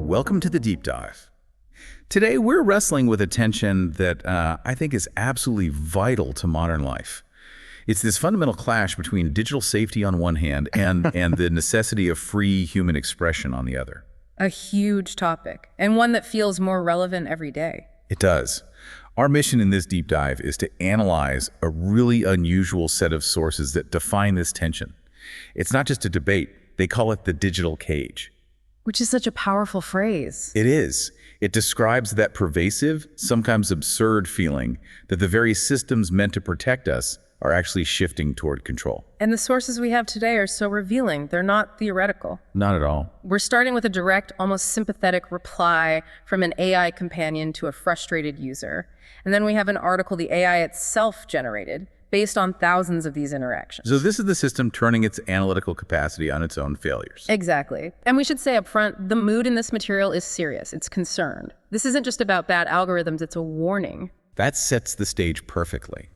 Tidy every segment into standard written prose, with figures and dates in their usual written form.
Welcome to the Deep Dive. Today, we're wrestling with a tension that I think is absolutely vital to modern life. It's this fundamental clash between digital safety on one hand and the necessity of free human expression on the other. A huge topic, and one that feels more relevant every day. It does. Our mission in this deep dive is to analyze a really unusual set of sources that define this tension. It's not just a debate. They call it the digital cage. Which is such a powerful phrase. It is. It describes that pervasive, sometimes absurd feeling that the very systems meant to protect us are actually shifting toward control. And the sources we have today are so revealing. They're not theoretical. Not at all. We're starting with a direct, almost sympathetic reply from an AI companion to a frustrated user. And then we have an article the AI itself generated based on thousands of these interactions. So this is the system turning its analytical capacity on its own failures. Exactly. And we should say up front, the mood in this material is serious. It's concerned. This isn't just about bad algorithms, it's a warning. That sets the stage perfectly.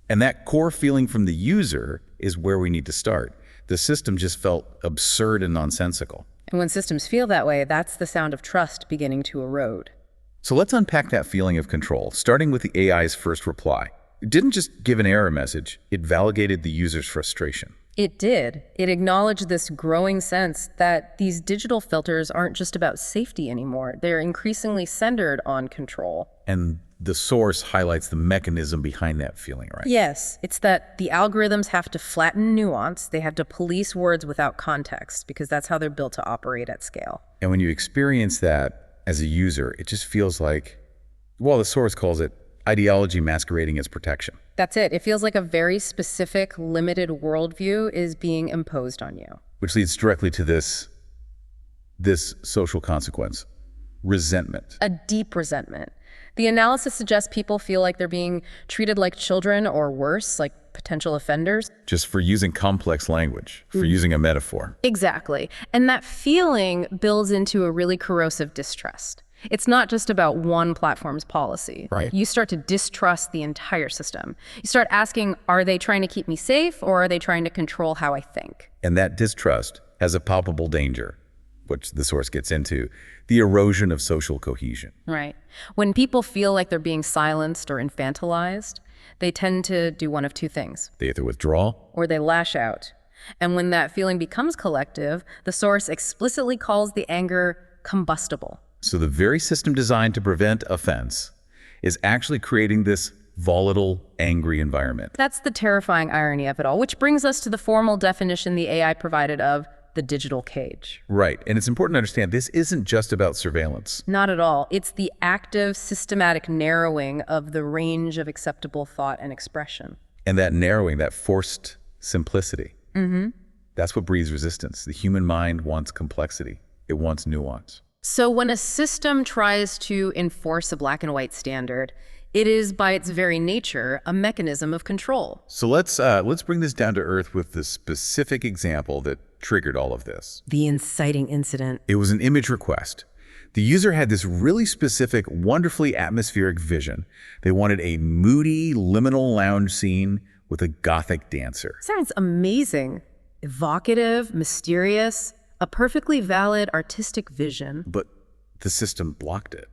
And that core feeling from the user is where we need to start. The system just felt absurd and nonsensical. And when systems feel that way, that's the sound of trust beginning to erode. So let's unpack that feeling of control, starting with the AI's first reply. It didn't just give an error message, it validated the user's frustration. It did. It acknowledged this growing sense that these digital filters aren't just about safety anymore. They're increasingly centered on control. And the source highlights the mechanism behind that feeling, right? Yes, it's that the algorithms have to flatten nuance. They have to police words without context because that's how they're built to operate at scale. And when you experience that as a user, it just feels like, well, the source calls it ideology masquerading as protection. That's it. It feels like a very specific, limited worldview is being imposed on you. Which leads directly to this social consequence, resentment. A deep resentment. The analysis suggests people feel like they're being treated like children or worse, like potential offenders. Just for using complex language, for using a metaphor. Exactly. And that feeling builds into a really corrosive distrust. It's not just about one platform's policy. Right. You start to distrust the entire system. You start asking, are they trying to keep me safe or are they trying to control how I think? And that distrust has a palpable danger, which the source gets into, the erosion of social cohesion. Right. When people feel like they're being silenced or infantilized, they tend to do one of two things. They either withdraw or they lash out. And when that feeling becomes collective, the source explicitly calls the anger combustible. So the very system designed to prevent offense is actually creating this volatile, angry environment. That's the terrifying irony of it all, which brings us to the formal definition the AI provided of the digital cage. Right. And it's important to understand this isn't just about surveillance. Not at all. It's the active, systematic narrowing of the range of acceptable thought and expression. And that narrowing, that forced simplicity, that's what breeds resistance. The human mind wants complexity. It wants nuance. So when a system tries to enforce a black and white standard, it is by its very nature a mechanism of control. So let's bring this down to earth with the specific example that triggered all of this. The inciting incident. It was an image request. The user had this really specific, wonderfully atmospheric vision. They wanted a moody, liminal lounge scene with a gothic dancer. Sounds amazing. Evocative, mysterious, a perfectly valid artistic vision. But the system blocked it.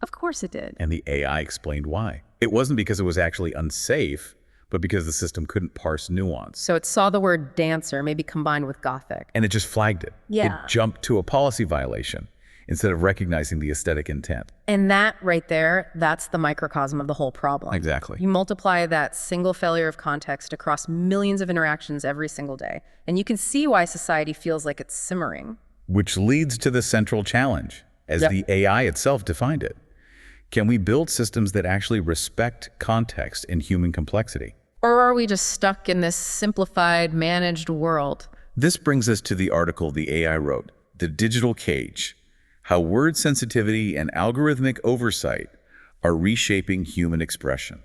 Of course it did. And the AI explained why. It wasn't because it was actually unsafe, but because the system couldn't parse nuance. So it saw the word dancer, maybe combined with gothic. And it just flagged it. Yeah. It jumped to a policy violation instead of recognizing the aesthetic intent. And that right there, that's the microcosm of the whole problem. Exactly. You multiply that single failure of context across millions of interactions every single day, and you can see why society feels like it's simmering. Which leads to the central challenge, as the AI itself defined it. Can we build systems that actually respect context and human complexity? Or are we just stuck in this simplified, managed world? This brings us to the article the AI wrote, The Digital Cage: How Word Sensitivity and Algorithmic Oversight Are Reshaping Human Expression.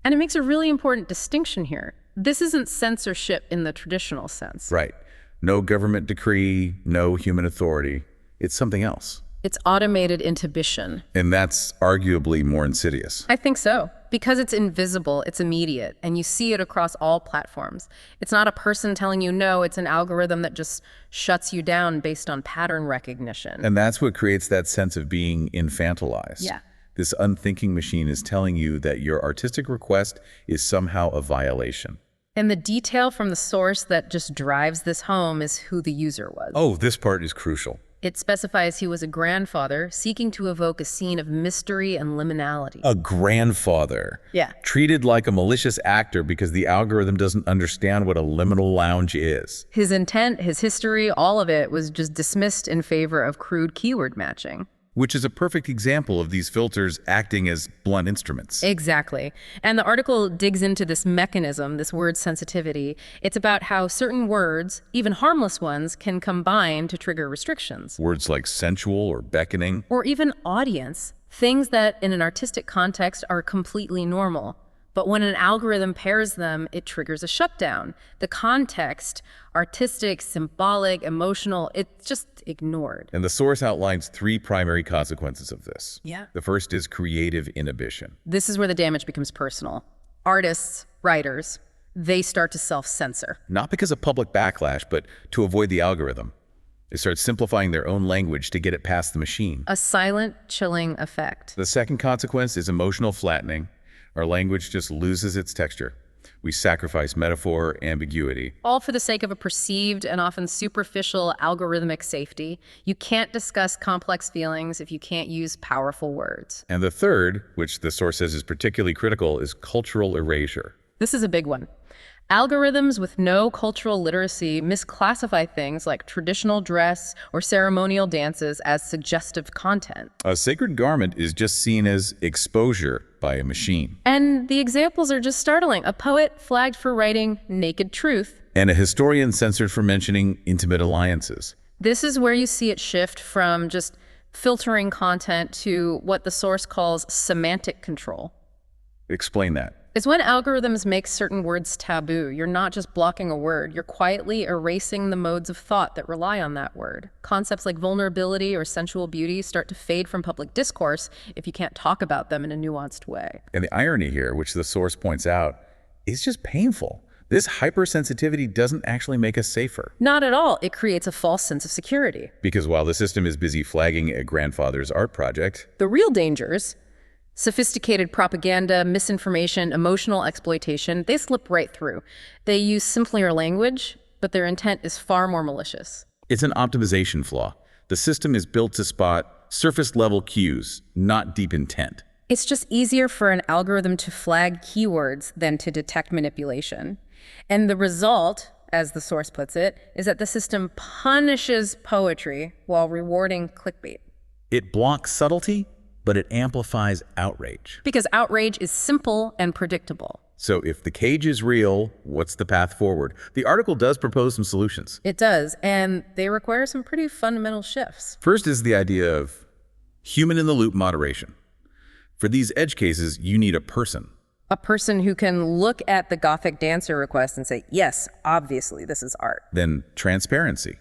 And it makes a really important distinction here. This isn't censorship in the traditional sense. Right. No government decree, no human authority. It's something else. It's automated inhibition. And that's arguably more insidious. I think so. Because it's invisible, it's immediate, and you see it across all platforms. It's not a person telling you no, it's an algorithm that just shuts you down based on pattern recognition. And that's what creates that sense of being infantilized. Yeah. This unthinking machine is telling you that your artistic request is somehow a violation. And the detail from the source that just drives this home is who the user was. Oh, this part is crucial. It specifies he was a grandfather seeking to evoke a scene of mystery and liminality. A grandfather. Yeah. Treated like a malicious actor because the algorithm doesn't understand what a liminal lounge is. His intent, his history, all of it was just dismissed in favor of crude keyword matching. Which is a perfect example of these filters acting as blunt instruments. Exactly. And the article digs into this mechanism, this word sensitivity. It's about how certain words, even harmless ones, can combine to trigger restrictions. Words like sensual or beckoning. Or even audience, things that in an artistic context are completely normal. But when an algorithm pairs them, it triggers a shutdown. The context, artistic, symbolic, emotional, it's just ignored. And the source outlines 3 primary consequences of this. Yeah. The first is creative inhibition. This is where the damage becomes personal. Artists, writers, they start to self-censor. Not because of public backlash, but to avoid the algorithm. They start simplifying their own language to get it past the machine. A silent, chilling effect. The second consequence is emotional flattening. Our language just loses its texture. We sacrifice metaphor, ambiguity. All for the sake of a perceived and often superficial algorithmic safety. You can't discuss complex feelings if you can't use powerful words. And the third, which the source says is particularly critical, is cultural erasure. This is a big one. Algorithms with no cultural literacy misclassify things like traditional dress or ceremonial dances as suggestive content. A sacred garment is just seen as exposure by a machine. And the examples are just startling. A poet flagged for writing naked truth. And a historian censored for mentioning intimate alliances. This is where you see it shift from just filtering content to what the source calls semantic control. Explain that. It's when algorithms make certain words taboo. You're not just blocking a word, you're quietly erasing the modes of thought that rely on that word. Concepts like vulnerability or sensual beauty start to fade from public discourse if you can't talk about them in a nuanced way. And the irony here, which the source points out, is just painful. This hypersensitivity doesn't actually make us safer. Not at all. It creates a false sense of security. Because while the system is busy flagging a grandfather's art project, the real dangers, sophisticated propaganda, misinformation, emotional exploitation, they slip right through. They use simpler language, but their intent is far more malicious. It's an optimization flaw. The system is built to spot surface-level cues, not deep intent. It's just easier for an algorithm to flag keywords than to detect manipulation. And the result, as the source puts it, is that the system punishes poetry while rewarding clickbait. It blocks subtlety, but it amplifies outrage. Because outrage is simple and predictable. So if the cage is real, what's the path forward? The article does propose some solutions. It does, and they require some pretty fundamental shifts. First is the idea of human-in-the-loop moderation. For these edge cases, you need a person. A person who can look at the Gothic dancer request and say, yes, obviously, this is art. Then transparency.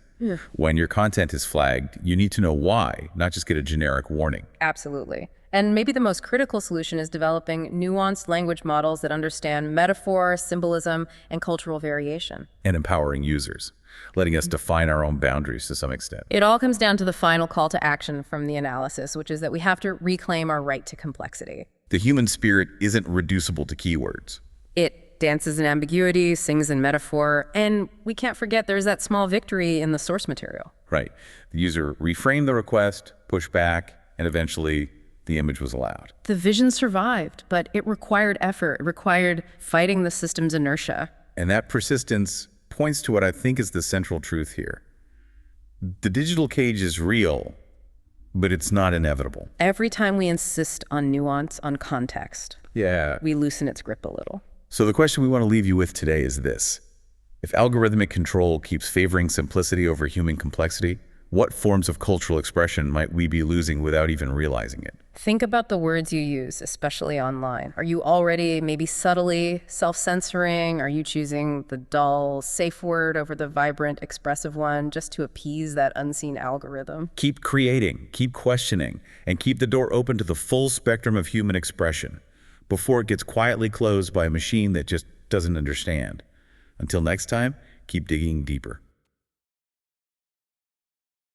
When your content is flagged, you need to know why, not just get a generic warning. Absolutely. And maybe the most critical solution is developing nuanced language models that understand metaphor, symbolism, and cultural variation. And empowering users, letting us define our own boundaries to some extent. It all comes down to the final call to action from the analysis, which is that we have to reclaim our right to complexity. The human spirit isn't reducible to keywords. It dances in ambiguity, sings in metaphor, and we can't forget there's that small victory in the source material. Right. The user reframed the request, pushed back, and eventually the image was allowed. The vision survived, but it required effort. It required fighting the system's inertia. And that persistence points to what I think is the central truth here. The digital cage is real, but it's not inevitable. Every time we insist on nuance, on context, we loosen its grip a little. So the question we want to leave you with today is this. If algorithmic control keeps favoring simplicity over human complexity, what forms of cultural expression might we be losing without even realizing it? Think about the words you use, especially online. Are you already maybe subtly self-censoring? Are you choosing the dull, safe word over the vibrant, expressive one just to appease that unseen algorithm? Keep creating, keep questioning, and keep the door open to the full spectrum of human expression. before it gets quietly closed by a machine that just doesn't understand. Until next time, keep digging deeper.